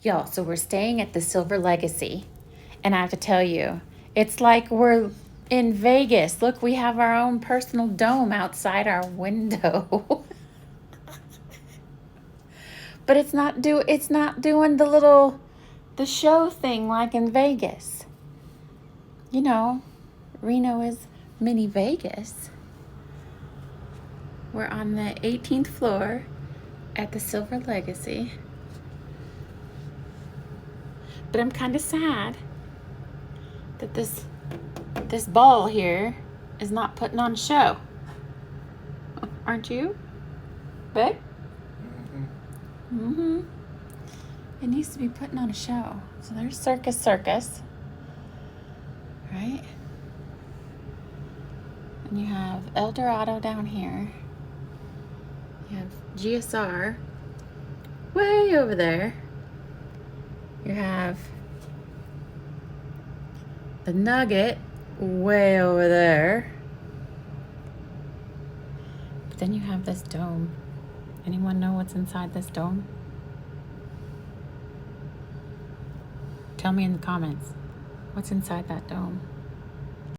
Y'all, so we're staying at the Silver Legacy. And I have to tell you, it's like we're in Vegas. Look, we have our own personal dome outside our window. But it's not doing the show thing like in Vegas. You know, Reno is mini Vegas. We're on the 18th floor at the Silver Legacy. But I'm kind of sad that this ball here is not putting on a show. Aren't you, babe? Mm-hmm. It needs to be putting on a show. So there's Circus, right? And you have El Dorado down here. You have GSR way over there. You have the Nugget way over there. But then you have this dome. Anyone know what's inside this dome? Tell me in the comments. What's inside that dome?